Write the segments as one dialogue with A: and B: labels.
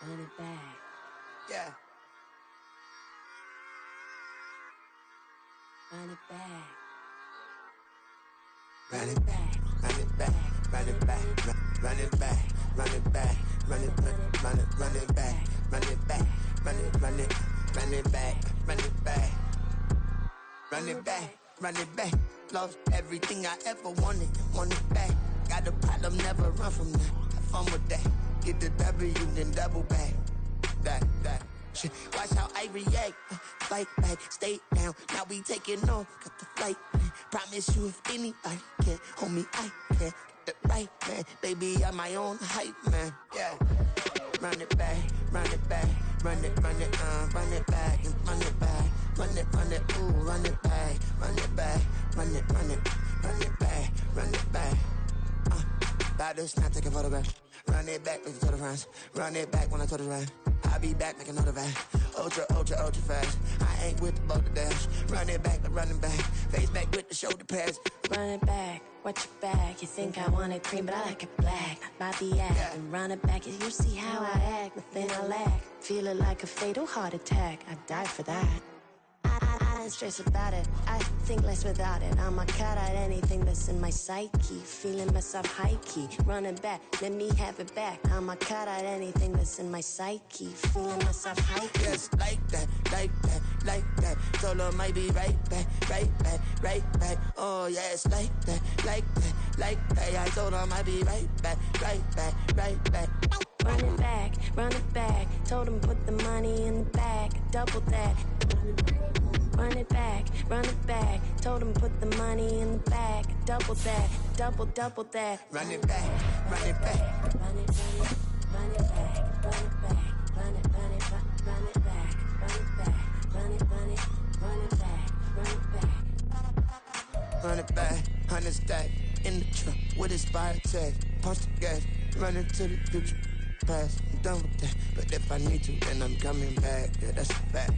A: Run it back.
B: Yeah.
A: Run it back.
B: Run it back. Run it back. Run it back. Run it back. Run it back. Run it back. Run it back. Run it back. Run it run it run it back. Run it back. Run it back. Run it back. Lost everything I ever wanted. Want it back. Got a problem, never run from that. Have fun with that. Get the W, then double back. That shit. Watch how I react. Fight back, stay down. Now we taking off. Got the flight. Promise you if anybody can hold me, I can. Get the right man. Baby, I'm my own hype man. Yeah. Run it back, run it back. Run it back, and run it back. Run it, ooh, run it back. Run it back, run it back, run it back. About to snap, take a photograph. Run it back, make it to the friends. Run it back when I told it right. I'll be back, make another back. Ultra fast. I ain't with the boulder dash. Run it back, face back with the shoulder pads.
A: Run it back, watch your back. You think I want it cream, but I like it black. About the act, yeah. And run it back. You see how I act, nothing I lack. Feel it like a fatal heart attack. I'd die for that. I ain't stressed about it. I think less without it. I'ma cut out anything that's in my psyche. Feeling myself high-key. Running back, let me have it back. I'ma cut out anything that's in my psyche. Feeling myself high-key.
B: Yes, like that. Told her might be right back. Oh, yes, like that. I told her might be right back.
A: Run it back. Told him put the money in the bag. Double that. Run it back. Told him put the money in the bag. Double that. Double that.
B: Run it back.
A: Run it back. Run it back. Run it back. Run it back. Run it back. Run it back. Run
B: it back. 100 stack in the truck with his fire tag. Punch the gas, running to the future. Past, I'm done with that. But if I need to, then I'm coming back. Yeah, that's a fact.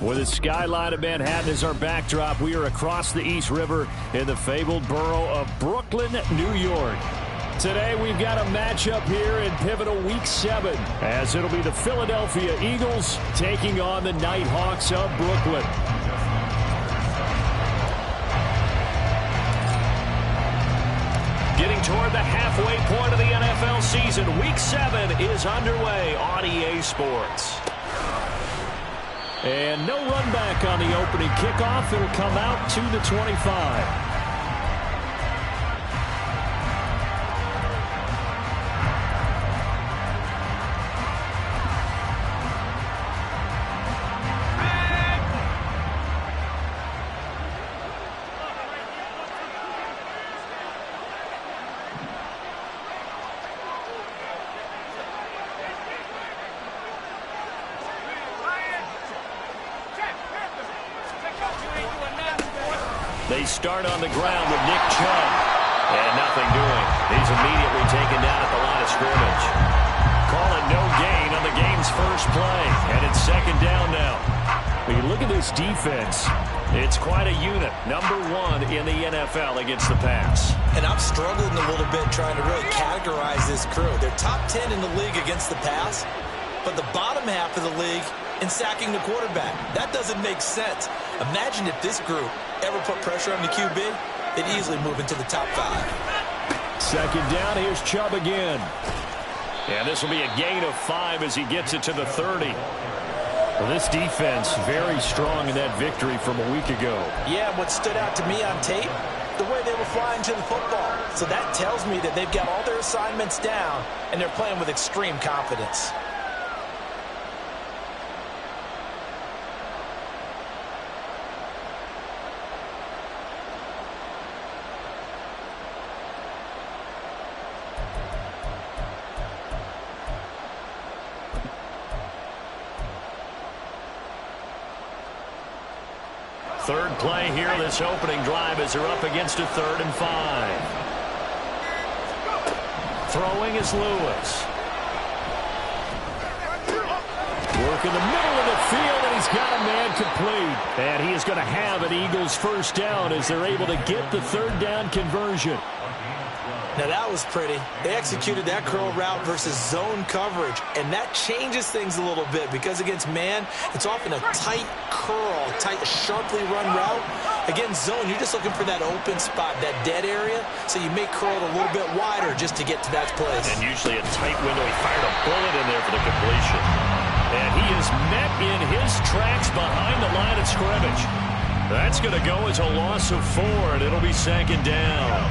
C: With the skyline of Manhattan as our backdrop, we are across the East River in the fabled borough of Brooklyn, New York. Today, we've got a matchup here in pivotal Week 7, as it'll be the Philadelphia Eagles taking on the Nighthawks of Brooklyn. Getting toward the halfway point of the NFL season, Week 7 is underway on EA Sports. And no run back on the opening kickoff. It'll come out to the 25. They start on the ground with Nick Chubb. And nothing doing. He's immediately taken down at the line of scrimmage. Calling no gain on the game's first play. And it's second down now. When you look at this defense, it's quite a unit. Number 1 in the NFL against the pass.
D: And I'm struggling a little bit trying to really categorize this crew. They're top 10 in the league against the pass, but the bottom half of the league in sacking the quarterback. That doesn't make sense. Imagine if this group ever put pressure on the QB, they'd easily move into the top 5.
C: Second down, here's Chubb again. And this will be a gain of 5 as he gets it to the 30. Well, this defense very strong in that victory from a week ago.
D: Yeah, what stood out to me on tape, the way they were flying to the football. So that tells me that they've got all their assignments down, and they're playing with extreme confidence.
C: Third play here, this opening drive as they're up against a 3rd and 5. Throwing is Lewis. Work in the middle of the field, and he's got a man complete. And he is going to have an Eagles first down as they're able to get the 3rd down conversion.
D: Now that was pretty. They executed that curl route versus zone coverage, and that changes things a little bit because against man, it's often a tight curl, tight, sharply run route. Against zone, you're just looking for that open spot, that dead area, so you may curl it a little bit wider just to get to that place.
C: And usually a tight window. He fired a bullet in there for the completion. And he is met in his tracks behind the line of scrimmage. That's going to go as a loss of 4, and it'll be 2nd down.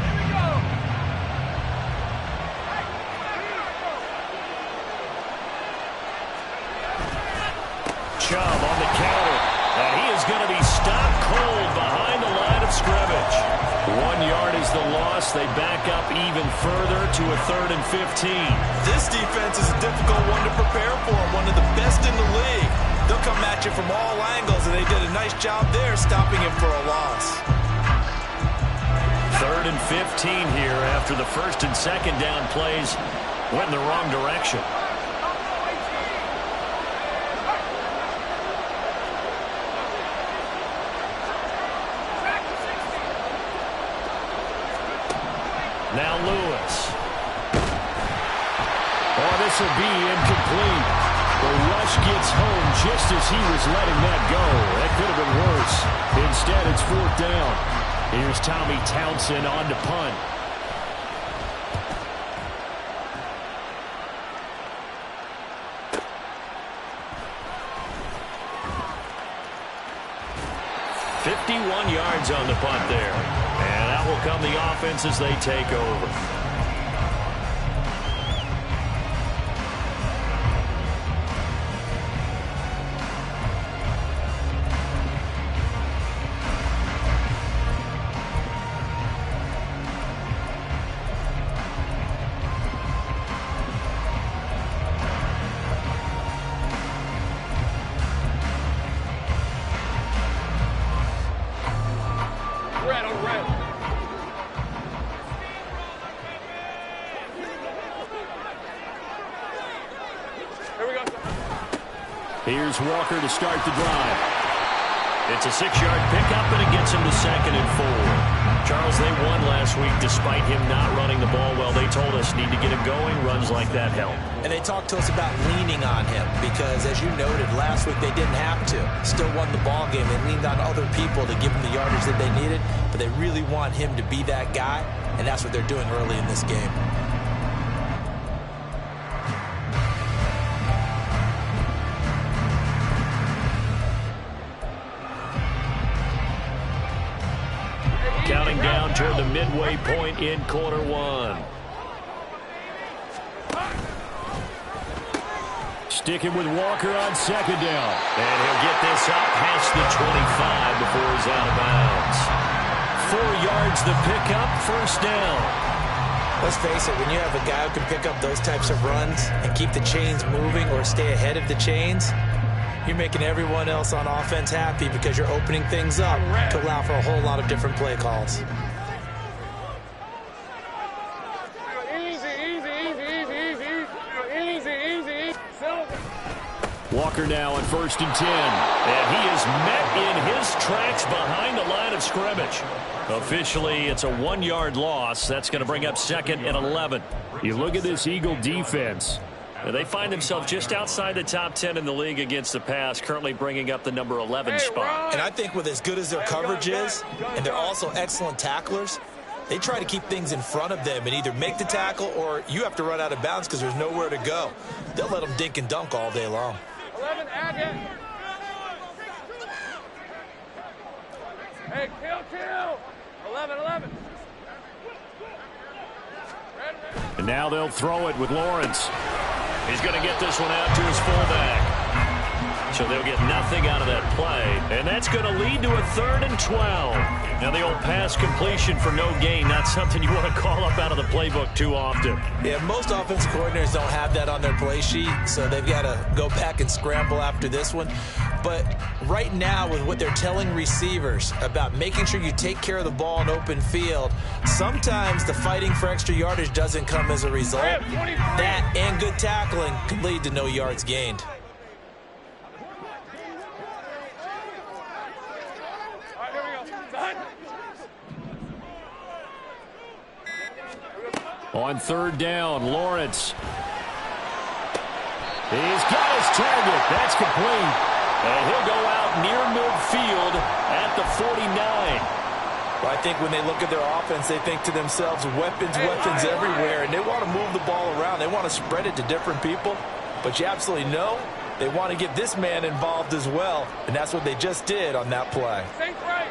C: Chubb on the counter, and he is going to be stopped cold behind the line of scrimmage. 1 yard is the loss. They back up even further to a 3rd and 15.
D: This defense is a difficult one to prepare for, one of the best in the league. They'll come at you from all angles, and they did a nice job there stopping him for a loss.
C: 3rd and 15 here after the 1st and 2nd down plays went in the wrong direction. Now Lewis. Oh, this will be incomplete. The rush gets home just as he was letting that go. That could have been worse. Instead, it's 4th down. Here's Tommy Townsend on to punt. .51 yards on the punt there. And that will come the offense as they take over. Here's Walker to start the drive. It's a 6-yard pickup, and it gets him to 2nd and 4. Charles, they won last week despite him not running the ball well. They told us need to get it going. Runs like that help.
D: And they talked to us about leaning on him because, as you noted, last week they didn't have to. Still won the ball game. They leaned on other people to give them the yardage that they needed, but they really want him to be that guy, and that's what they're doing early in this game.
C: Counting down toward the midway point in quarter 1. Sticking with Walker on 2nd down. And he'll get this up past the 25 before he's out of bounds. 4 yards the pickup, 1st down.
D: Let's face it, when you have a guy who can pick up those types of runs and keep the chains moving or stay ahead of the chains, you're making everyone else on offense happy because you're opening things up to allow for a whole lot of different play calls.
C: Walker now on 1st and 10. And he is met in his tracks behind the line of scrimmage. Officially, it's a 1-yard loss. That's going to bring up 2nd and 11. You look at this Eagle defense. They find themselves just outside the top 10 in the league against the pass, currently bringing up the number 11 spot.
D: And I think with as good as their coverage is, and they're also excellent tacklers, they try to keep things in front of them and either make the tackle or you have to run out of bounds because there's nowhere to go. They'll let them dink and dunk all day long.
E: 11, Agate. Hey, kill. 11.
C: And now they'll throw it with Lawrence. He's going to get this one out to his fullback. So they'll get nothing out of that play. And that's going to lead to a 3rd and 12. Now the old pass completion for no gain, not something you want to call up out of the playbook too often.
D: Yeah, most offensive coordinators don't have that on their play sheet, so they've got to go back and scramble after this one. But right now, with what they're telling receivers about making sure you take care of the ball in open field, sometimes the fighting for extra yardage doesn't come as a result. That and good tackling could lead to no yards gained.
C: On third down, Lawrence. He's got his target. That's complete. And he'll go out near midfield at the 49.
D: Well, I think when they look at their offense, they think to themselves, weapons everywhere, and they want to move the ball around. They want to spread it to different people, but you absolutely know they want to get this man involved as well, and that's what they just did on that play.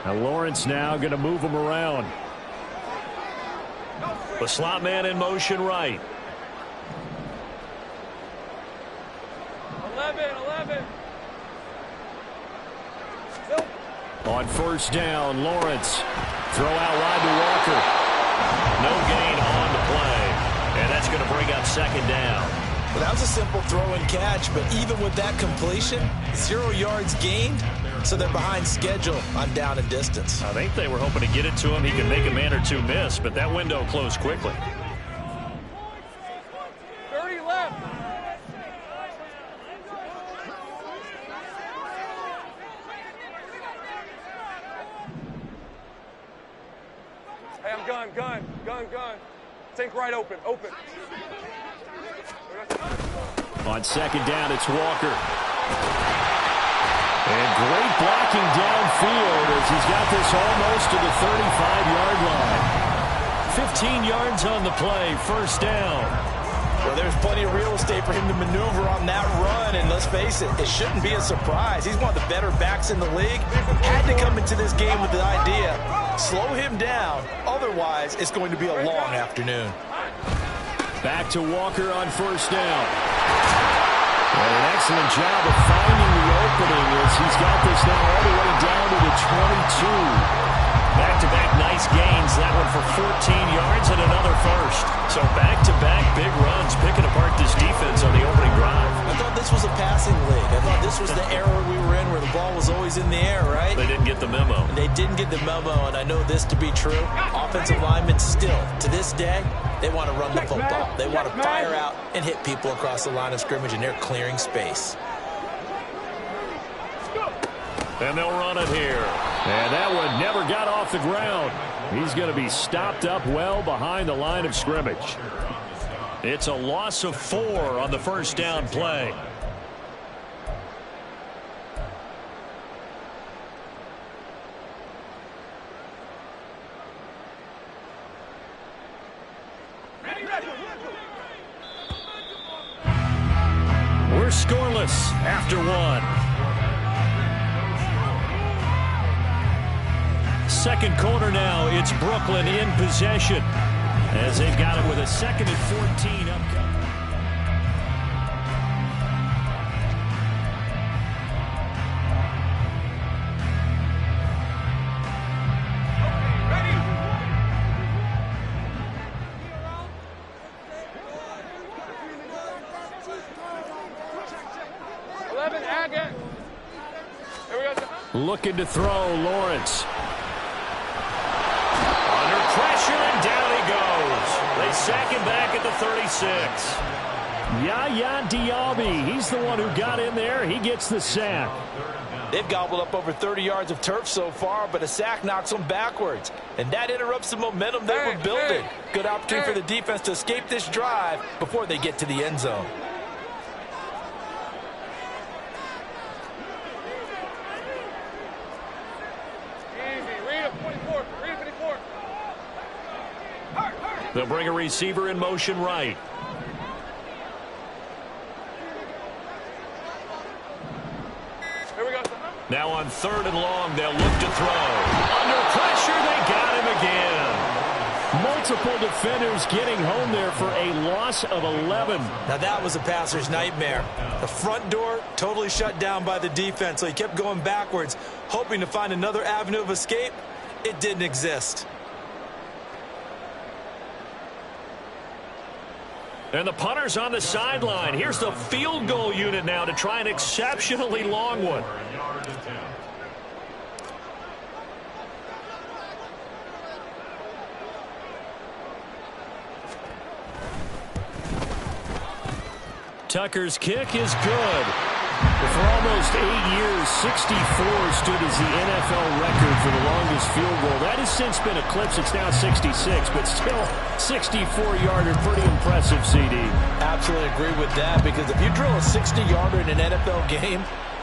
C: Now Lawrence now going to move him around. The slot man in motion right.
E: 11.
C: On first down, Lawrence. Throw out wide to Walker. No gain on the play. And that's going to bring up second down.
D: Well, that was a simple throw and catch, but even with that completion, 0 yards gained, so they're behind schedule on down and distance.
C: I think they were hoping to get it to him. He could make a man or two miss, but that window closed quickly.
E: 30 left. Hey, I'm gun. Think right open.
C: On second down, it's Walker. And great blocking downfield as he's got this almost to the 35-yard line. 15 yards on the play, first down.
D: Well, there's plenty of real estate for him to maneuver on that run, and let's face it, it shouldn't be a surprise. He's one of the better backs in the league. Had to come into this game with the idea, slow him down, otherwise it's going to be a long afternoon.
C: Back to Walker on first down. And an excellent job of finding the opening as he's got this now all the way down to the 22. Back-to-back nice gains. That one for 14 yards and another first. So back-to-back big runs, picking apart this defense on the opening drive.
D: I thought this was a passing league. I thought this was the era we were in where the ball was always in the air, right?
C: They didn't get the memo.
D: And they didn't get the memo, and I know this to be true. Offensive linemen still, to this day, they want to run the football. They want to fire out and hit people across the line of scrimmage, and they're clearing space.
C: And they'll run it here. And that one never got off the ground. He's going to be stopped up well behind the line of scrimmage. It's a loss of 4 on the first down play. We're scoreless after 1. Second quarter now, it's Brooklyn in possession as they've got it with a 2nd and 14 upcoming. Looking to throw, Lawrence. Under pressure, and down he goes. They sack him back at the 36. Yaya Diaby, he's the one who got in there. He gets the sack.
D: They've gobbled up over 30 yards of turf so far, but a sack knocks them backwards. And that interrupts the momentum they were building. Good opportunity for the defense to escape this drive before they get to the end zone.
C: They'll bring a receiver in motion right.
E: Here we go.
C: Now on 3rd and long, they'll look to throw. Under pressure, they got him again. Multiple defenders getting home there for a loss of 11.
D: Now that was a passer's nightmare. The front door totally shut down by the defense, so he kept going backwards, hoping to find another avenue of escape. It didn't exist.
C: And the punter's on the sideline. Here's the field goal unit now to try an exceptionally long one. Tucker's kick is good. For almost 8 years, 64 stood as the NFL record for the longest field goal. That has since been eclipsed. It's now 66, but still 64-yarder. Pretty impressive, CD.
D: Absolutely agree with that, because if you drill a 60-yarder in an NFL game,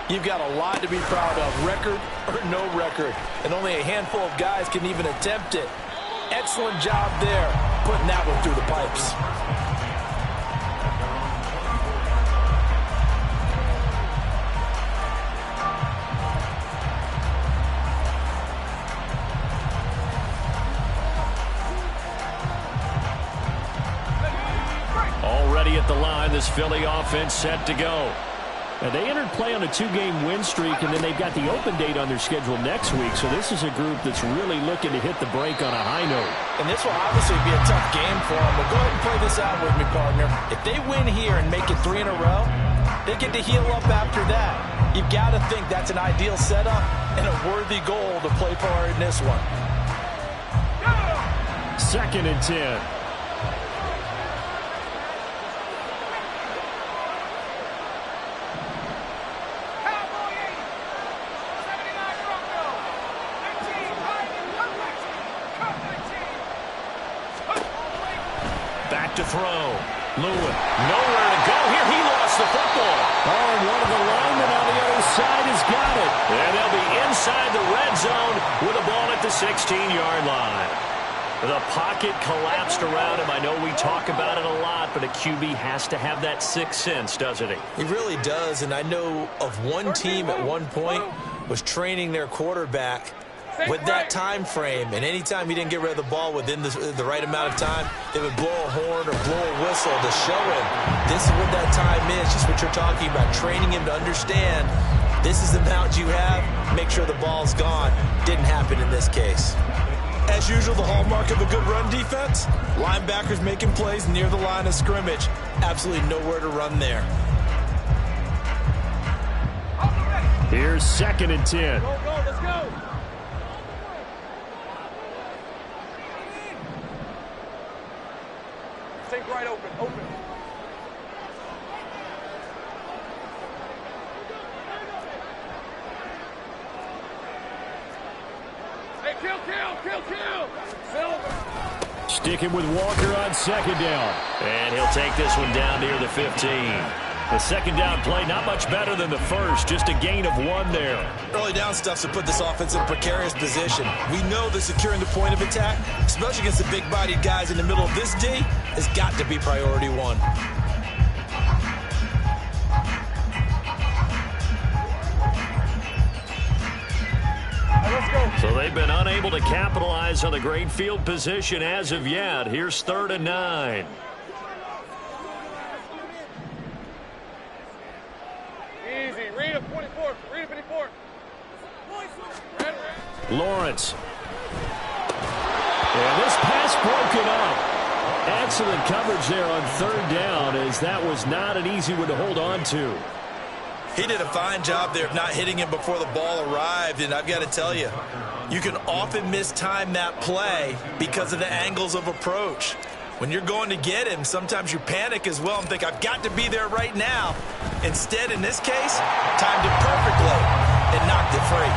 D: you've got a lot to be proud of, record or no record. And only a handful of guys can even attempt it. Excellent job there, putting that one through the pipes.
C: Already at the line, this Philly offense set to go. Now, they entered play on a 2-game win streak, and then they've got the open date on their schedule next week. So this is a group that's really looking to hit the break on a high note.
D: And this will obviously be a tough game for them. But go ahead and play this out with me, partner. If they win here and make it 3 in a row, they get to heal up after that. You've got to think that's an ideal setup and a worthy goal to play for in this one.
C: 2nd and 10. To throw. Lewin, nowhere to go here. He lost the football. Oh, and one of the linemen on the other side has got it. And they'll be inside the red zone with a ball at the 16-yard line. The pocket collapsed around him. I know we talk about it a lot, but a QB has to have that sixth sense, doesn't he?
D: He really does, and I know of one team at one point was training their quarterback with that time frame, and anytime he didn't get rid of the ball within the right amount of time, they would blow a horn or blow a whistle to show him this is what that time is, just what you're talking about, training him to understand this is the amount you have, make sure the ball's gone. Didn't happen in this case. As usual, the hallmark of a good run defense, linebackers making plays near the line of scrimmage. Absolutely nowhere to run there.
C: Here's 2nd and 10.
E: Go, let's go. Think right open. Hey, kill. Silver.
C: Sticking with Walker on 2nd down. And he'll take this one down near the 15. The 2nd down play, not much better than the first, just a gain of 1 there.
D: Early down stuff to put this offense in a precarious position. We know that securing the point of attack, especially against the big-bodied guys in the middle of this D, has got to be priority 1.
E: Let's go.
C: So they've been unable to capitalize on the great field position as of yet. Here's 3rd and 9.
E: Easy. Read a 24. Read a 54.
C: Lawrence. And this pass broken up. Excellent coverage there on 3rd down, as that was not an easy one to hold on to.
D: He did a fine job there of not hitting him before the ball arrived, and I've got to tell you, you can often mistime that play because of the angles of approach. When you're going to get him, sometimes you panic as well and think, I've got to be there right now. Instead, in this case, timed it perfectly and knocked it free.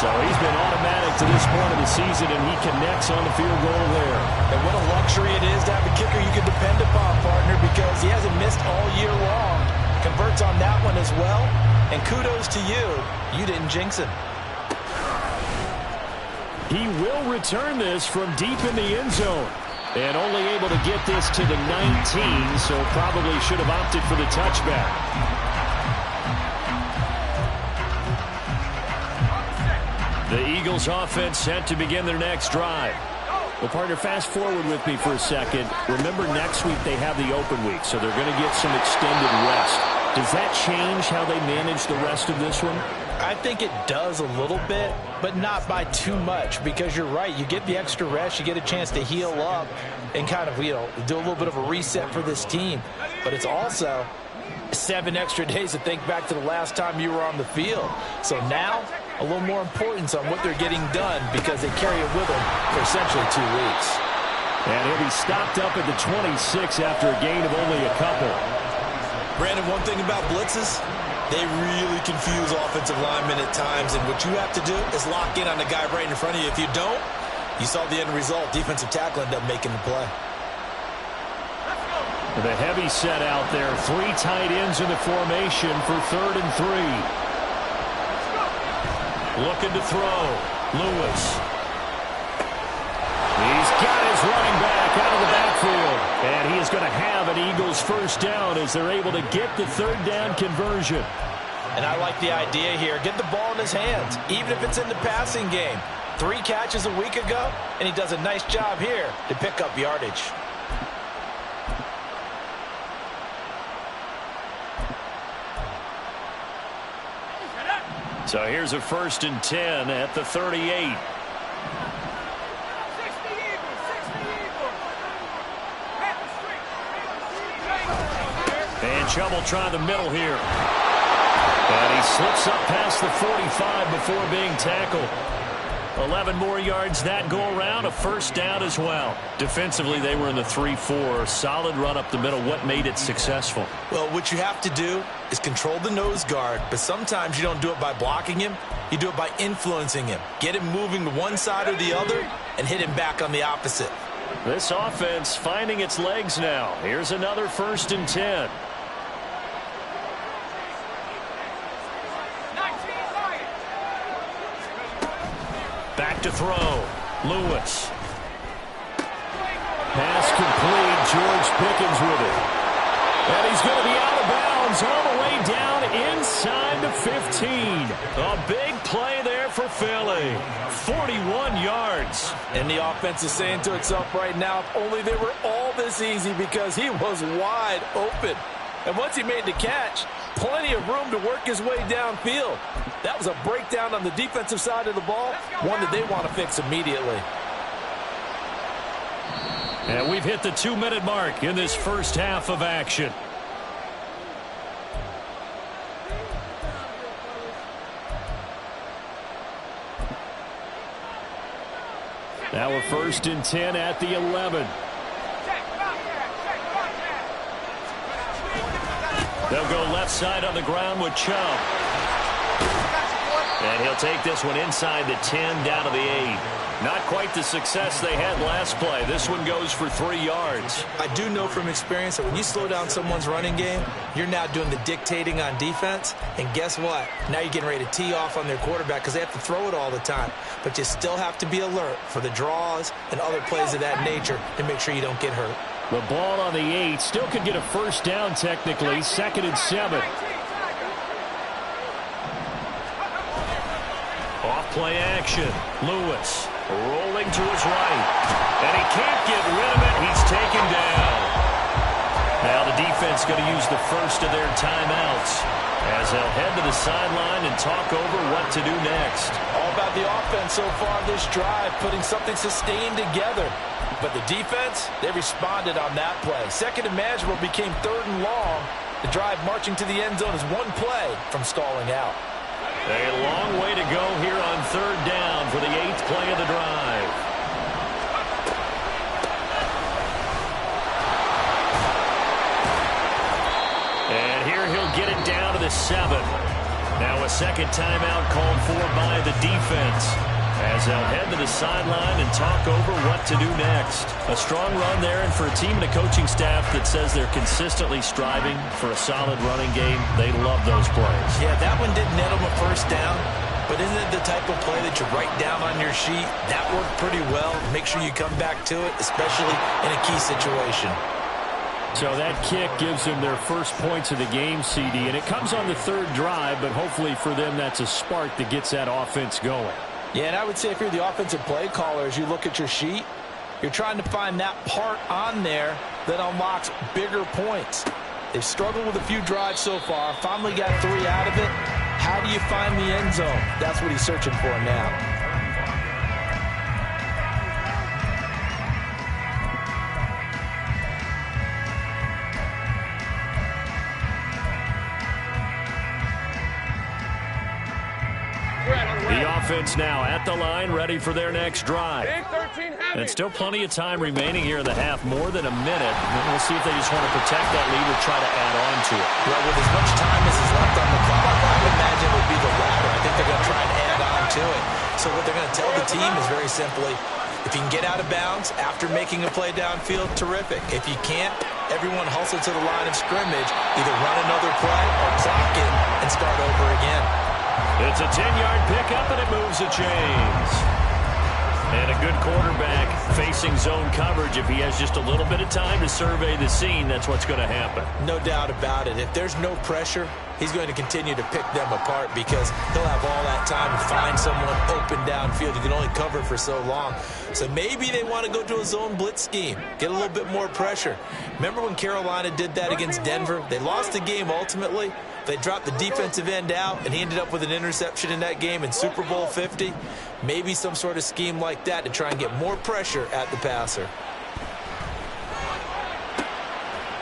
C: So he's been automatic to this point of the season, and he connects on the field goal there.
D: And what a luxury it is to have a kicker you can depend upon, partner, because he hasn't missed all year long. Converts on that one as well. And kudos to you. You didn't jinx him.
C: He will return this from deep in the end zone. And only able to get this to the 19, so probably should have opted for the touchback. The Eagles offense set to begin their next drive. Well, partner, fast forward with me for a second. Remember, next week they have the open week, so they're going to get some extended rest. Does that change how they manage the rest of this one?
D: I think it does a little bit, but not by too much, because you're right. You get the extra rest. You get a chance to heal up and kind of, do a little bit of a reset for this team. But it's also 7 extra days to think back to the last time you were on the field. So now, a little more importance on what they're getting done, because they carry it with them for essentially 2 weeks.
C: And he'll be stopped up at the 26 after a gain of only a couple.
D: Brandon, one thing about blitzes, they really confuse offensive linemen at times, and what you have to do is lock in on the guy right in front of you. If you don't, you saw the end result. Defensive tackle ended up making the play.
C: The heavy set out there. 3 tight ends in the formation for 3rd and 3. Looking to throw. Lewis. He's got his running back out of the backfield. And he is going to have an Eagles first down as they're able to get the 3rd down conversion.
D: And I like the idea here. Get the ball in his hands, even if it's in the passing game. 3 catches a week ago, and he does a nice job here to pick up yardage.
C: So here's a 1st and 10 at the 38. And Chubb try the middle here. And he slips up past the 45 before being tackled. 11 more yards that go around, a first down as well. Defensively, they were in the 3-4. Solid run up the middle. What made it successful?
D: Well, what you have to do is control the nose guard, but sometimes you don't do it by blocking him. You do it by influencing him. Get him moving to one side or the other and hit him back on the opposite.
C: This offense finding its legs now. Here's another 1st and 10. Back to throw. Lewis. Pass complete. George Pickens with it. And he's going to be out of bounds all the way down inside the 15. A big play there for Philly. 41 yards.
D: And the offense is saying to itself right now, if only they were all this easy, because he was wide open. And once he made the catch, plenty of room to work his way downfield. That was a breakdown on the defensive side of the ball, one that they want to fix immediately.
C: And we've hit the 2-minute mark in this first half of action. Now a 1st and 10 at the 11. They'll go left side on the ground with Chubb. And he'll take this one inside the 10 down to the 8. Not quite the success they had last play. This one goes for 3 yards.
D: I do know from experience that when you slow down someone's running game, you're now doing the dictating on defense. And guess what? Now you're getting ready to tee off on their quarterback because they have to throw it all the time. But you still have to be alert for the draws and other plays of that nature to make sure you don't get hurt.
C: The ball on the 8 still could get a first down technically. 2nd and 7. Off play action. Lewis rolling to his right. And he can't get rid of it. He's taken down. Now the defense going to use the first of their timeouts as they'll head to the sideline and talk over what to do next.
D: All about the offense so far this drive, putting something sustained together. But the defense, they responded on that play. 2nd and manageable became 3rd and long. The drive marching to the end zone is one play from stalling out.
C: A long way to go here on 3rd down for the 8th play of the drive. And here he'll get it down to the 7. Now a 2nd timeout called for by the defense as they'll head to the sideline and talk over what to do next. A strong run there, and for a team and a coaching staff that says they're consistently striving for a solid running game, they love those plays.
D: Yeah, that one didn't net them a first down, but isn't it the type of play that you write down on your sheet? That worked pretty well. Make sure you come back to it, especially in a key situation.
C: So that kick gives them their first points of the game, CD, and it comes on the 3rd drive, but hopefully for them that's a spark that gets that offense going.
D: Yeah, and I would say if you're the offensive play caller, as you look at your sheet, you're trying to find that part on there that unlocks bigger points. They've struggled with a few drives so far, finally got 3 out of it. How do you find the end zone? That's what he's searching for now.
C: The offense now at the line, ready for their next drive. And still plenty of time remaining here in the half, more than a minute. And we'll see if they just want to protect that lead or try to add on to it.
D: Well, with as much time as is left on the clock, I would imagine it would be the latter. I think they're going to try and add on to it. So what they're going to tell the team is very simply, if you can get out of bounds after making a play downfield, terrific. If you can't, everyone hustle to the line of scrimmage, either run another play or clock it and start over again.
C: It's a 10-yard pickup, and it moves the chains. And a good quarterback facing zone coverage. If he has just a little bit of time to survey the scene, that's what's going to happen.
D: No doubt about it. If there's no pressure, he's going to continue to pick them apart because he'll have all that time to find someone open downfield. He can only cover for so long. So maybe they want to go to a zone blitz scheme, get a little bit more pressure. Remember when Carolina did that against Denver? They lost the game ultimately. They dropped the defensive end out, and he ended up with an interception in that game in Super Bowl 50. Maybe some sort of scheme like that to try and get more pressure at the passer.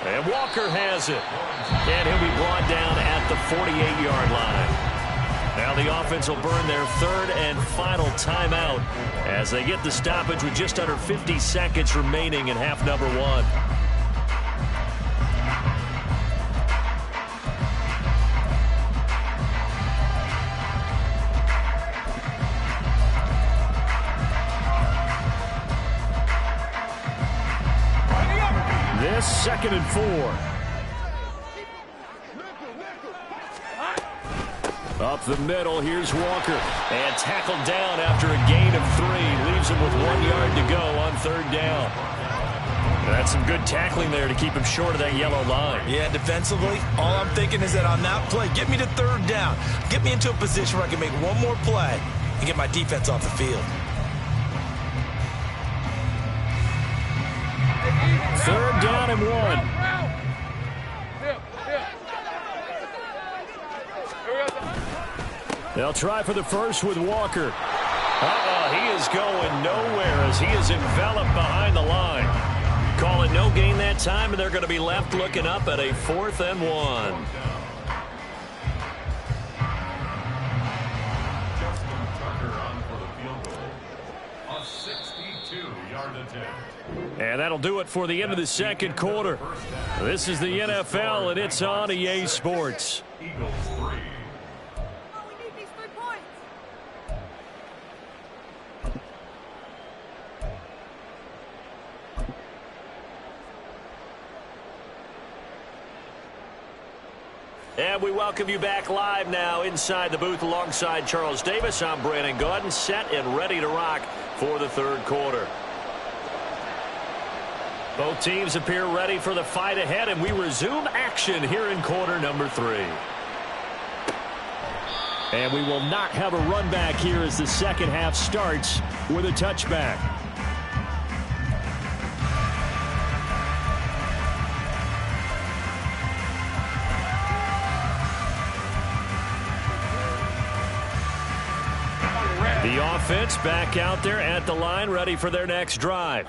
C: And Walker has it. And he'll be brought down at the 48-yard line. Now the offense will burn their third and final timeout as they get the stoppage with just under 50 seconds remaining in half number one. This 2nd and 4. Up the middle, here's Walker. And tackled down after a gain of 3. Leaves him with 1 yard to go on third down. That's some good tackling there to keep him short of that yellow line.
D: Yeah, defensively, all I'm thinking is that on that play, get me to third down. Get me into a position where I can make one more play and get my defense off the field.
C: Third down and 1. They'll try for the first with Walker. He is going nowhere as he is enveloped behind the line. Call it no gain that time, and they're going to be left looking up at a 4th and 1. And that'll do it for the end of the second quarter. This is the NFL, and it's on EA Sports.
F: Eagles 3. We need these 3 points.
C: And we welcome you back live now inside the booth alongside Charles Davis. I'm Brandon Gaudin, set and ready to rock for the third quarter. Both teams appear ready for the fight ahead, and we resume action here in quarter number 3. And we will not have a run back here as the second half starts with a touchback. The offense back out there at the line, ready for their next drive.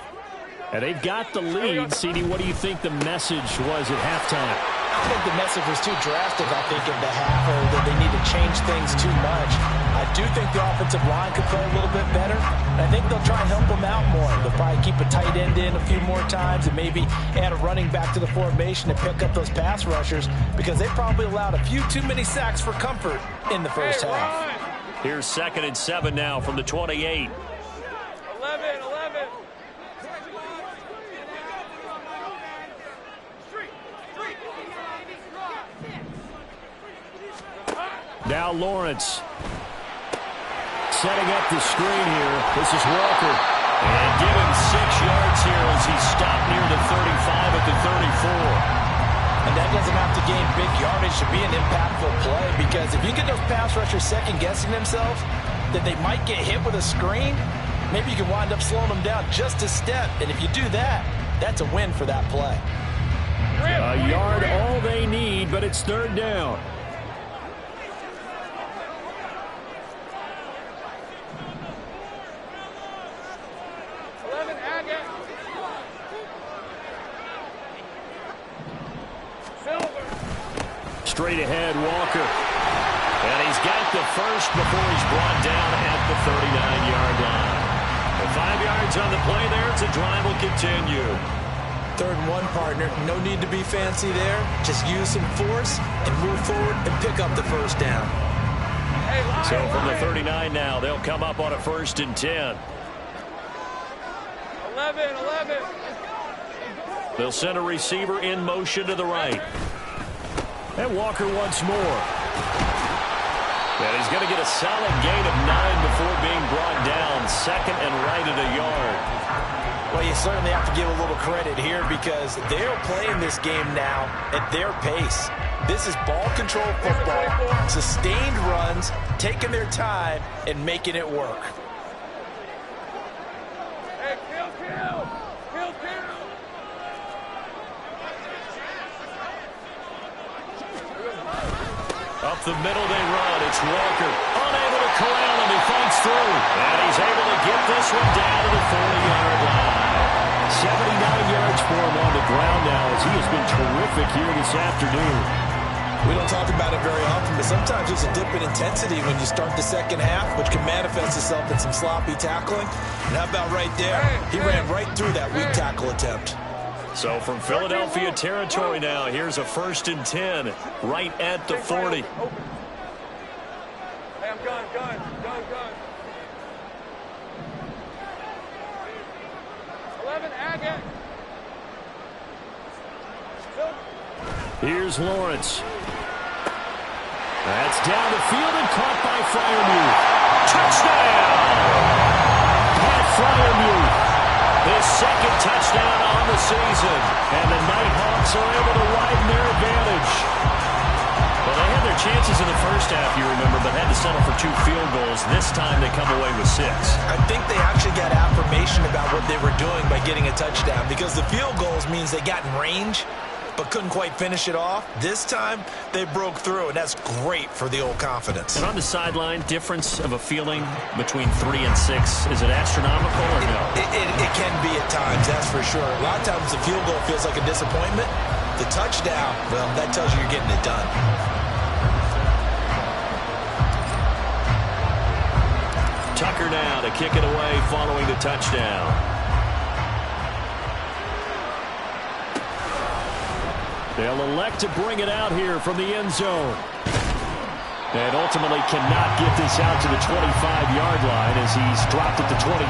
C: And they've got the lead. CD, what do you think the message was at halftime?
G: I think the message was too drastic, I think, in the half, or that they need to change things too much. I do think the offensive line could play a little bit better. And I think they'll try and help them out more. They'll probably keep a tight end in a few more times and maybe add a running back to the formation to pick up those pass rushers because they probably allowed a few too many sacks for comfort in the first half.
C: Here's 2nd and 7 now from the 28.
E: 11.
C: Now Lawrence setting up the screen here. This is Walker. And give him 6 yards here as he stopped near the 35 at the 34.
G: And that doesn't have to gain big yardage to be an impactful play because if you get those pass rushers second-guessing themselves that they might get hit with a screen, maybe you can wind up slowing them down just a step. And if you do that, that's a win for that play.
C: A yard all they need, but it's third down. Straight ahead, Walker. And he's got the first before he's brought down at the 39-yard line. And 5 yards on the play there. It's a drive will continue.
D: 3rd and 1, partner. No need to be fancy there. Just use some force and move forward and pick up the first down.
C: So from the 39 now, they'll come up on a 1st and 10.
E: 11.
C: They'll send a receiver in motion to the right. And Walker once more. And he's going to get a solid gain of 9 before being brought down. 2nd and right at a yard.
G: Well, you certainly have to give a little credit here because they're playing this game now at their pace. This is ball control football, sustained runs, taking their time, and making it work.
E: Hey, kill.
C: Up the middle they run. It's Walker. Unable to corral him. He fights through. And he's able to get this one down to the 40-yard line. 79 yards for him on the ground now as he has been terrific here this afternoon.
D: We don't talk about it very often, but sometimes there's a dip in intensity when you start the second half, which can manifest itself in some sloppy tackling. And how about right there? He ran right through that weak tackle attempt.
C: So from Philadelphia territory now, here's a 1st and 10 right at the 40.
E: Hey, I'm gun. 11, Agate.
C: Here's Lawrence. That's down the field and caught by Freiermuth. Touchdown! Pat Freiermuth, his 2nd touchdown on the season. And the Nighthawks are able to widen their advantage. Well, they had their chances in the first half, you remember, but had to settle for 2 field goals. This time they come away with 6.
D: I think they actually got affirmation about what they were doing by getting a touchdown because the field goals means they got in range but couldn't quite finish it off. This time, they broke through, and that's great for the old confidence.
C: And on the sideline, difference of a feeling between 3 and 6, is it astronomical or no?
D: It can be at times, that's for sure. A lot of times the field goal feels like a disappointment. The touchdown, well, that tells you you're getting it done.
C: Tucker now to kick it away following the touchdown. They'll elect to bring it out here from the end zone. And ultimately cannot get this out to the 25-yard line as he's dropped at the 23.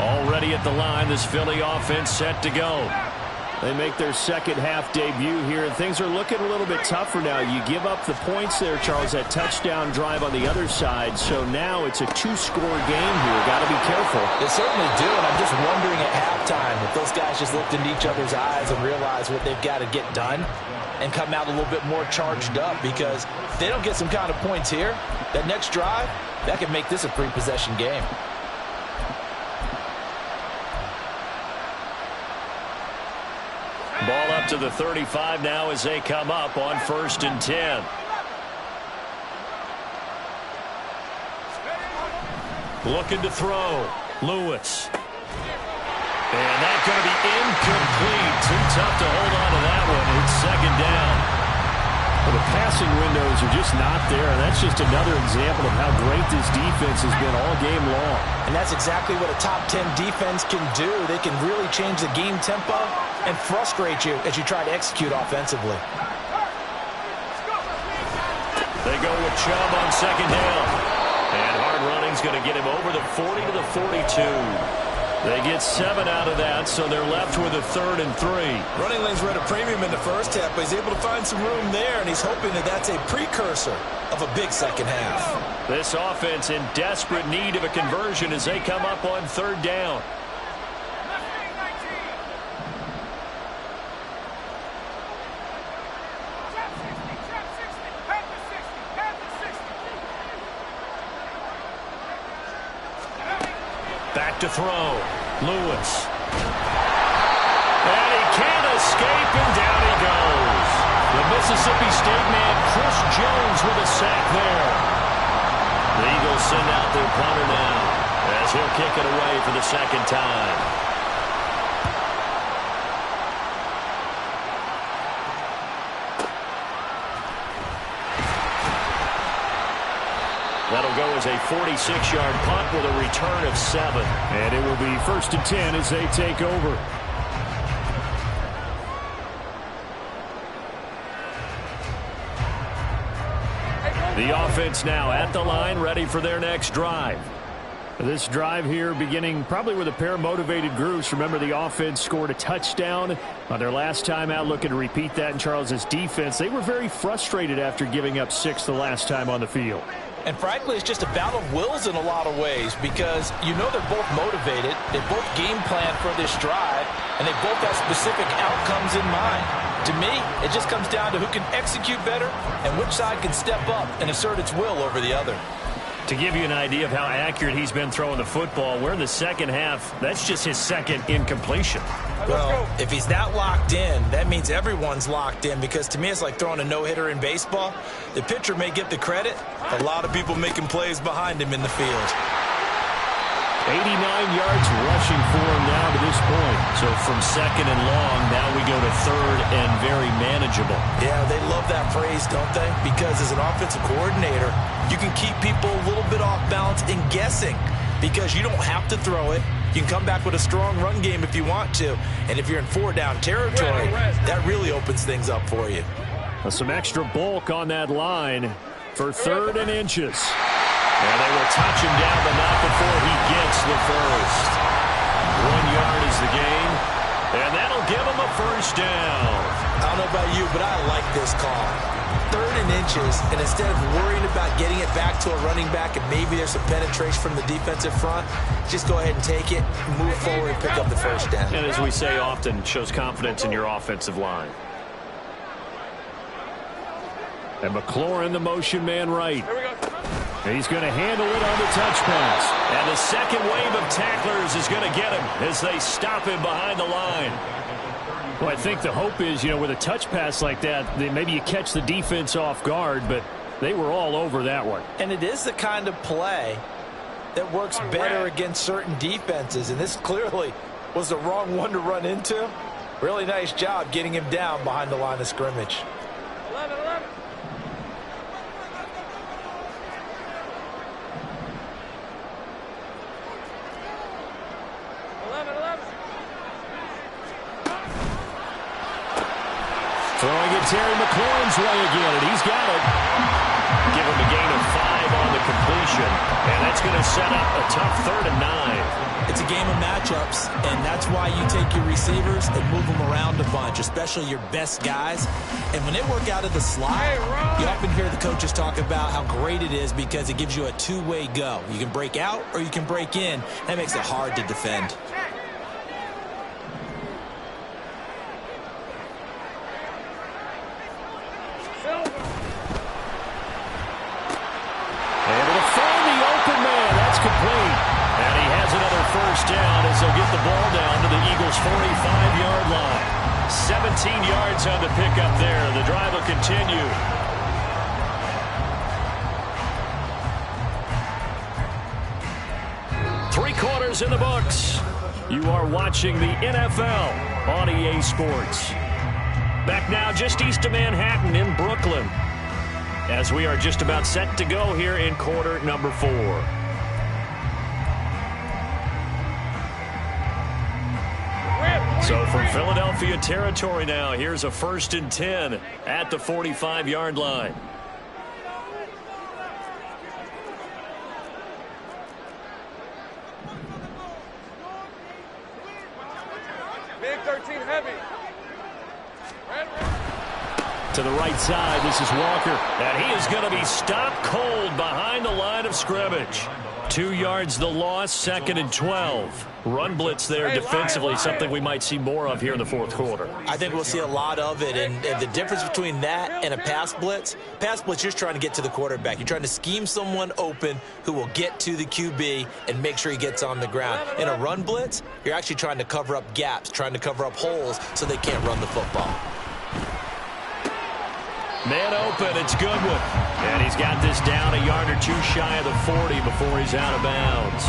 C: Already at the line, this Philly offense set to go. They make their second half debut here, and things are looking a little bit tougher now. You give up the points there, Charles, that touchdown drive on the other side. So now it's a 2-score game here. Got to be careful.
G: They certainly do, and I'm just wondering at halftime if those guys just looked into each other's eyes and realized what they've got to get done and come out a little bit more charged up, because if they don't get some kind of points here, that next drive, that could make this a 3-possession game.
C: Ball up to the 35 now as they come up on 1st and 10. Looking to throw. Lewis. And that's going to be incomplete. Too tough to hold on to that one. It's 2nd down. Well, the passing windows are just not there. And that's just another example of how great this defense has been all game long.
G: And that's exactly what a top 10 defense can do. They can really change the game tempo and frustrate you as you try to execute offensively.
C: They go with Chubb on 2nd down. And hard running's going to get him over the 40 to the 42. They get 7 out of that, so they're left with a 3rd and 3.
D: Running lanes were at a premium in the first half, but he's able to find some room there, and he's hoping that that's a precursor of a big second half.
C: This offense in desperate need of a conversion as they come up on 3rd down. Back to throw. Lewis. And he can't escape, and down he goes. The Mississippi State man, Chris Jones, with a sack there. The Eagles send out their punter now as he'll kick it away for the second time. That'll go as a 46-yard punt with a return of 7.
H: And it will be 1st and 10 as they take over.
C: The offense now at the line, ready for their next drive.
H: This drive here beginning probably with a pair of motivated groups. Remember, the offense scored a touchdown on their last time out, looking to repeat that in Charles's defense. They were very frustrated after giving up 6 the last time on the field.
G: And frankly, it's just a battle of wills in a lot of ways because you know they're both motivated. They both game plan for this drive, and they both have specific outcomes in mind. To me, it just comes down to who can execute better and which side can step up and assert its will over the other.
C: To give you an idea of how accurate he's been throwing the football, we're in the second half. That's just his second incompletion.
G: Well, if he's that locked in, that means everyone's locked in because to me it's like throwing a no-hitter in baseball. The pitcher may get the credit. A lot of people making plays behind him in the field.
C: 89 yards rushing for him now to this point. So from second and long, now we go to third and very manageable.
G: Yeah, they love that phrase, don't they? Because as an offensive coordinator, you can keep people a little bit off balance and guessing because you don't have to throw it. You can come back with a strong run game if you want to. And if you're in 4-down territory, that really opens things up for you.
H: Some extra bulk on that line for 3rd and inches.
C: And they will touch him down, but not before he gets the first. 1 yard is the gain, and that'll give him a first down.
G: I don't know about you, but I like this call. 3rd and inches, and instead of worrying about getting it back to a running back and maybe there's some penetration from the defensive front, just go ahead and take it, move forward, and pick up the first down.
C: And as we say often, shows confidence in your offensive line.
H: And McLaurin, the motion man right.
E: Here we go.
H: He's going to handle it on the touch pass.
C: And the second wave of tacklers is going to get him as they stop him behind the line.
H: Well, I think the hope is, with a touch pass like that, maybe you catch the defense off guard, but they were all over that one.
G: And it is the kind of play that works better against certain defenses, and this clearly was the wrong one to run into. Really nice job getting him down behind the line of scrimmage.
E: 11.
H: Throwing it Terry McLaurin's way again, and he's got it.
C: Give him a gain of 5 on the completion, and that's going to set up a tough 3rd and 9.
G: It's a game of matchups, and that's why you take your receivers and move them around a bunch, especially your best guys. And when they work out of the slot, you often hear the coaches talk about how great it is because it gives you a two-way go. You can break out or you can break in. That makes it hard to defend.
C: First down as they'll get the ball down to the Eagles' 45-yard line. 17 yards on the pickup there. The drive will continue. Three quarters in the books. You are watching the NFL on EA Sports. Back now just east of Manhattan in Brooklyn as we are just about set to go here in quarter number 4. So from Philadelphia territory now, here's a 1st and 10 at the 45-yard line.
E: Big 13 heavy.
H: To the right side, this is Walker.
C: And he is going to be stopped cold behind the line of scrimmage. 2 yards the loss, 2nd and 12. Run blitz there defensively, something we might see more of here in the 4th quarter.
G: I think we'll see a lot of it, and the difference between that and a pass blitz, you're just trying to get to the quarterback. You're trying to scheme someone open who will get to the QB and make sure he gets on the ground. In a run blitz, you're actually trying to cover up gaps, trying to cover up holes so they can't run the football.
C: Man open, it's Goodwin. And he's got this down a yard or two shy of the 40 before he's out of bounds.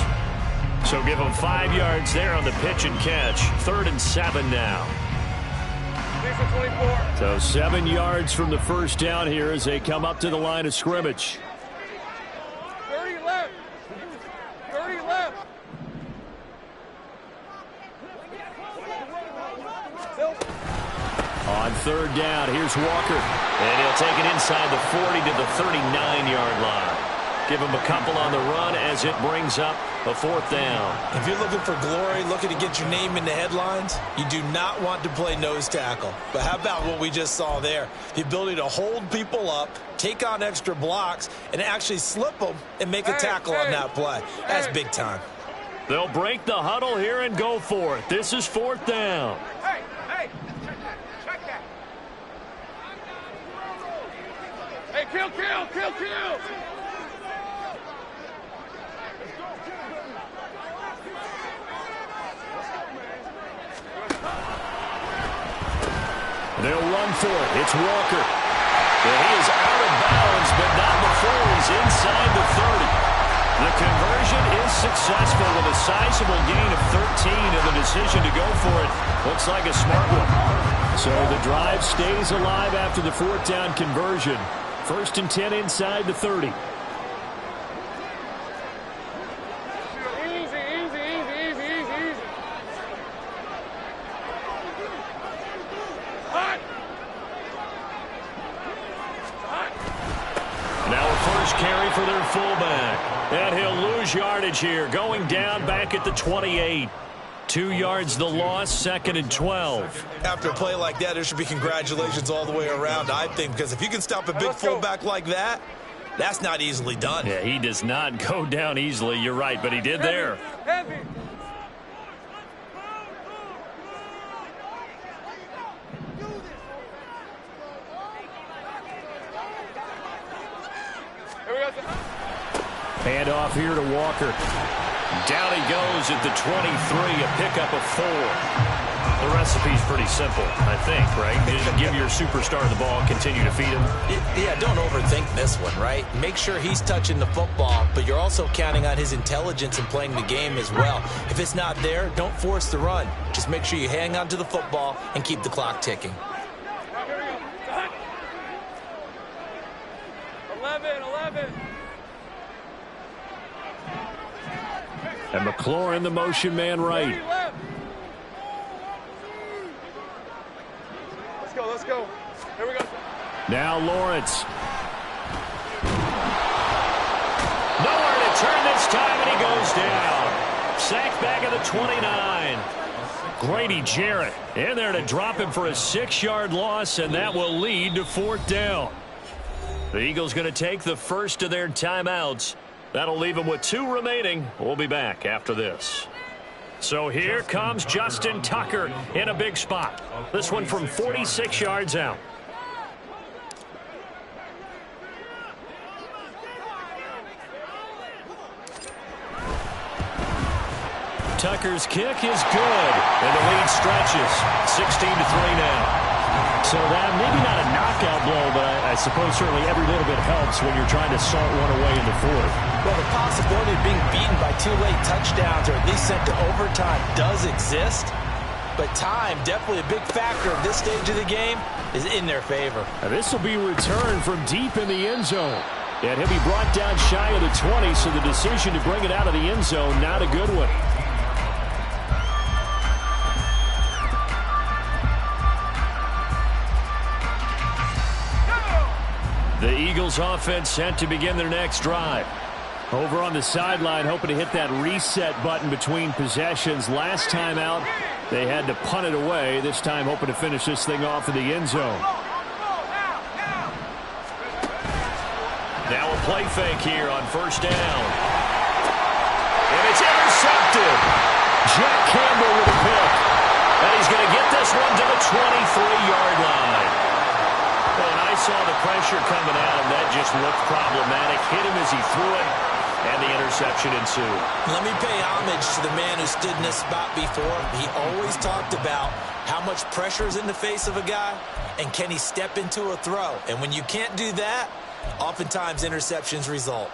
C: So give them 5 yards there on the pitch and catch. 3rd and 7 now.
E: 24.
C: So 7 yards from the first down here as they come up to the line of scrimmage.
E: 30 left. 30 left.
C: On 3rd down, here's Walker. And he'll take it inside the 40 to the 39-yard line. Give him a couple on the run as it brings up a 4th down.
D: If you're looking for glory, looking to get your name in the headlines, you do not want to play nose tackle. But how about what we just saw there? The ability to hold people up, take on extra blocks, and actually slip them and make a tackle on that play. That's big time.
C: They'll break the huddle here and go for it. This is 4th down.
E: Hey, check that. Hey, kill.
C: They'll run for it. It's Walker. And he is out of bounds, but not before he's inside the 30. The conversion is successful with a sizable gain of 13, and the decision to go for it looks like a smart one. So the drive stays alive after the 4th down conversion. 1st and 10 inside the 30.
E: Easy. Hot.
C: Now a first carry for their fullback. And he'll lose yardage here, going down back at the 28. 2 yards the loss, 2nd and 12.
D: After a play like that, there should be congratulations all the way around, I think, because if you can stop a big fullback like that, that's not easily done.
C: Yeah, he does not go down easily, you're right, but he did there.
E: Heavy.
C: Hand off here to Walker. Down he goes at the 23, a pickup of 4. The recipe's pretty simple, I think, right? Just give your superstar the ball and continue to feed him.
D: Yeah, don't overthink this one, right? Make sure he's touching the football, but you're also counting on his intelligence in playing the game as well. If it's not there, don't force the run. Just make sure you hang on to the football and keep the clock ticking.
E: 11.
C: And McLaurin, the motion man right.
E: Let's go. Here we go.
C: Now Lawrence. Nowhere to turn this time, and he goes down. Sacked back at the 29. Grady Jarrett in there to drop him for a 6-yard loss, and that will lead to 4th down. The Eagles going to take the first of their timeouts. That'll leave them with 2 remaining. We'll be back after this. So here comes Justin Tucker in a big spot. This one from 46 yards out. Tucker's kick is good, and the lead stretches. 16-3 now. So that maybe not a knockout blow, but I suppose certainly every little bit helps when you're trying to salt one away in the 4th.
D: Well, the possibility of being beaten by 2 late touchdowns or at least sent to overtime does exist, but time, definitely a big factor of this stage of the game, is in their favor.
C: Now this will be returned from deep in the end zone. And he'll be brought down shy of the 20, so the decision to bring it out of the end zone, not a good one. The Eagles offense set to begin their next drive. Over on the sideline, hoping to hit that reset button between possessions. Last time out, they had to punt it away. This time, hoping to finish this thing off in the end zone. Now a play fake here on 1st down. And it's intercepted. Jack Campbell with a pick. And he's going to get this one to the 23-yard line. Well, when I saw the pressure coming at him, that just looked problematic. Hit him as he threw it, and the interception ensued.
D: Let me pay homage to the man who stood in this spot before. He always talked about how much pressure is in the face of a guy, and can he step into a throw. And when you can't do that, oftentimes interceptions result.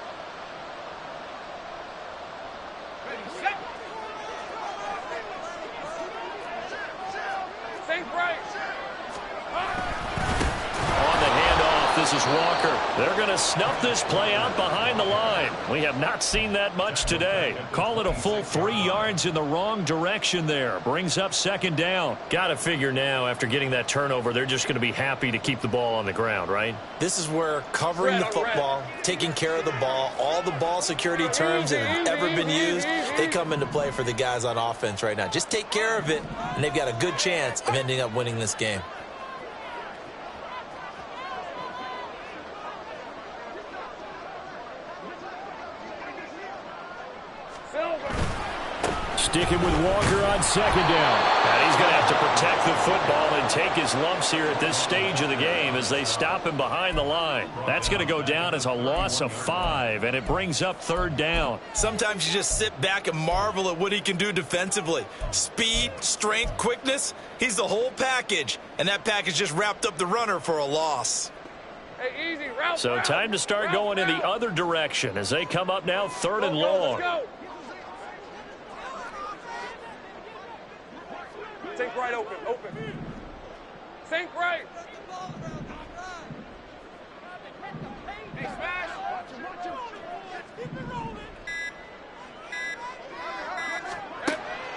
C: On the handoff, this is Walker. They're going to snuff this play out behind the line. We have not seen that much today. Call it a full 3 yards in the wrong direction there. Brings up second down. Got to figure now, after getting that turnover, they're just going to be happy to keep the ball on the ground, right?
D: This is where covering the football, taking care of the ball, all the ball security terms that have ever been used, they come into play for the guys on offense right now. Just take care of it, and they've got a good chance of ending up winning this game.
H: Sticking with Walker on second down.
C: And he's going to have to protect the football and take his lumps here at this stage of the game as they stop him behind the line. That's going to go down as a loss of 5, and it brings up third down.
D: Sometimes you just sit back and marvel at what he can do defensively. Speed, strength, quickness, he's the whole package. And that package just wrapped up the runner for a loss.
E: Hey, easy, route,
C: So time to start going in the other direction as they come up now third and long.
E: Let's go. Think right, open. Think right. Hey, smash. Watch him. Let's keep it rolling.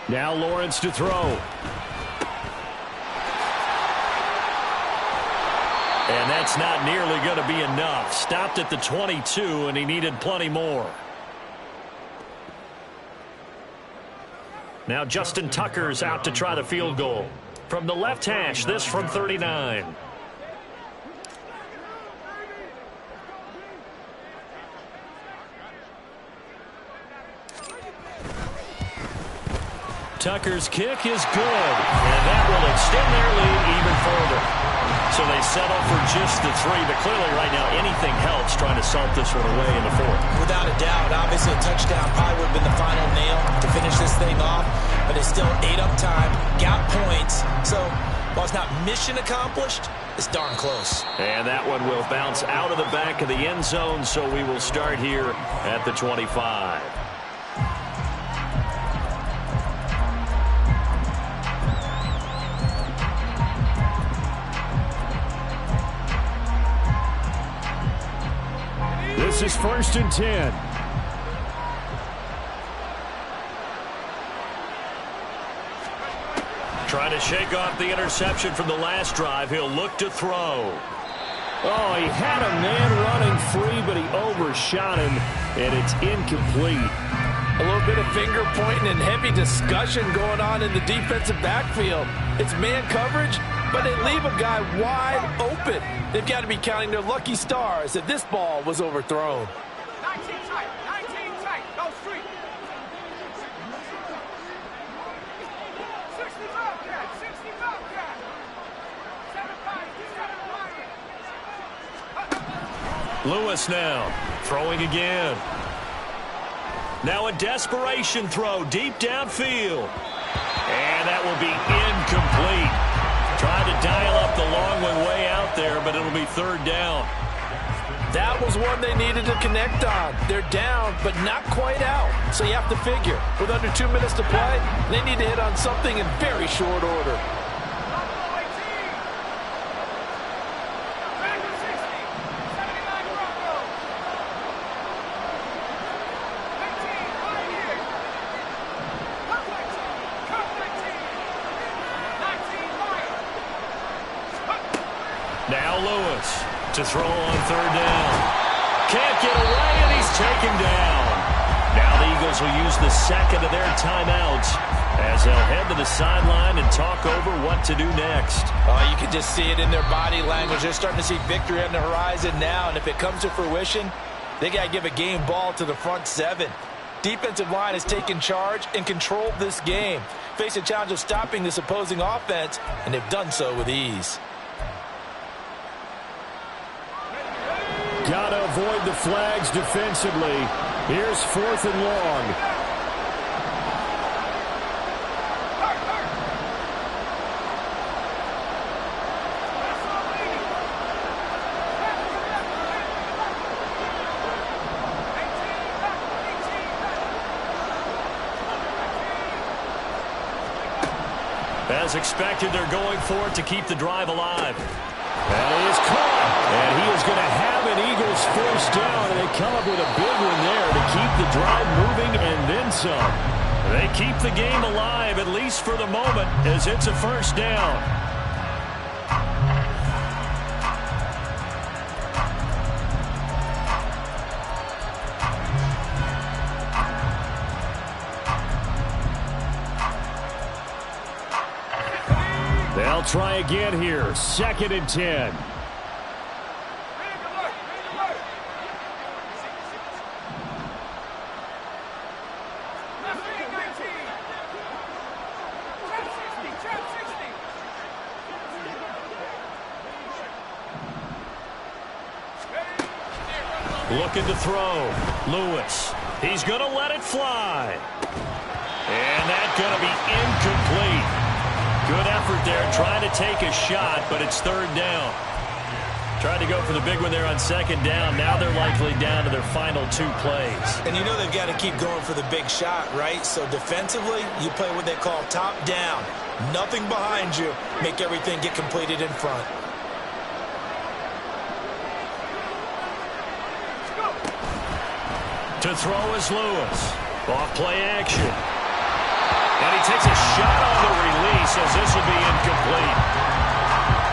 H: Now Lawrence to throw.
C: And that's not nearly going to be enough. Stopped at the 22, and he needed plenty more. Now Justin Tucker's out to try the field goal. From the left hash, this from 39. Tucker's kick is good, and that will extend their lead even further. So they settle for just the 3, but clearly right now anything helps trying to salt this one away in the 4th.
D: Without a doubt, obviously a touchdown probably would have been the final nail to finish this thing off, but it's still ate up time, got points, so while it's not mission accomplished, it's darn close.
C: And that one will bounce out of the back of the end zone, so we will start here at the 25.
H: This is 1st and 10.
C: Trying to shake off the interception from the last drive. He'll look to throw.
H: Oh, he had a man running free, but he overshot him, and it's incomplete.
G: A little bit of finger pointing and heavy discussion going on in the defensive backfield. It's man coverage, but they leave a guy wide open. They've got to be counting their lucky stars that this ball was overthrown.
E: 19 tight, go street. 60 Bobcat, 60 Bobcat. 7-5,
C: Lewis now throwing again. Now a desperation throw deep downfield. And that will be incomplete. Tried to dial up the long one way out there, but it'll be third down.
G: That was one they needed to connect on. They're down, but not quite out. So you have to figure, with under 2 minutes to play, they need to hit on something in very short order.
C: Now Lewis to throw on third down. Can't get away, and he's taken down. Now the Eagles will use the second of their timeouts as they'll head to the sideline and talk over what to do next.
G: You can just see it in their body language. They're starting to see victory on the horizon now, and if it comes to fruition, they got to give a game ball to the front 7. Defensive line has taken charge and controlled this game. Face a challenge of stopping this opposing offense, and they've done so with ease.
H: Got to avoid the flags defensively. Here's 4th and long.
C: As expected, they're going for it to keep the drive alive. And it is caught. And he is going to have an Eagles first down. And they come up with a big one there to keep the drive moving and then some. They keep the game alive, at least for the moment, as it's a first down. They'll try again here. 2nd and 10. Looking to throw. Lewis. He's going to let it fly. And that's going to be incomplete. Good effort there, trying to take a shot, but it's 3rd down. Tried to go for the big one there on 2nd down. Now they're likely down to their final 2 plays.
D: And you know they've got to keep going for the big shot, right? So defensively, you play what they call top down. Nothing behind you. Make everything get completed in front.
C: To throw is Lewis. Off play action. And he takes a shot on the release as this will be incomplete.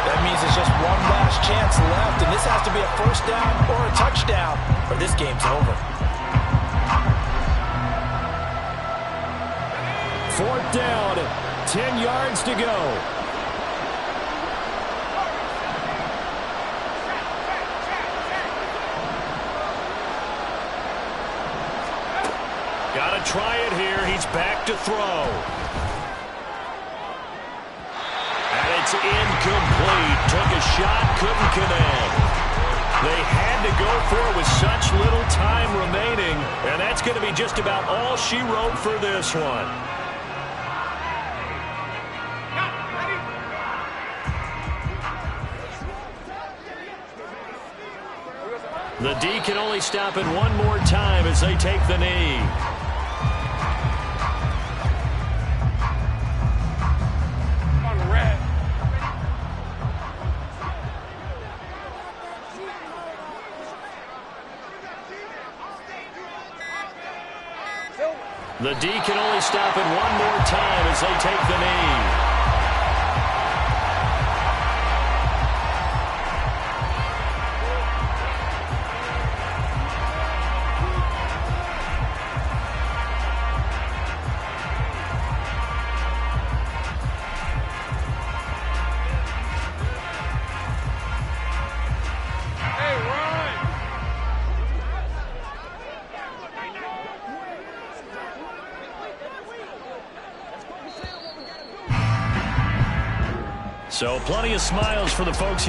G: That means there's just one last chance left, and this has to be a first down or a touchdown, or this game's over.
H: 4th down, 10 yards to go.
C: Got to try it here. He's back to throw. And it's incomplete. Took a shot, couldn't connect. They had to go for it with such little time remaining. And that's going to be just about all she wrote for this one. The D can only stop it one more time as they take the knee. The D can only stop it one more time as they take the knee. So plenty of smiles for the folks here.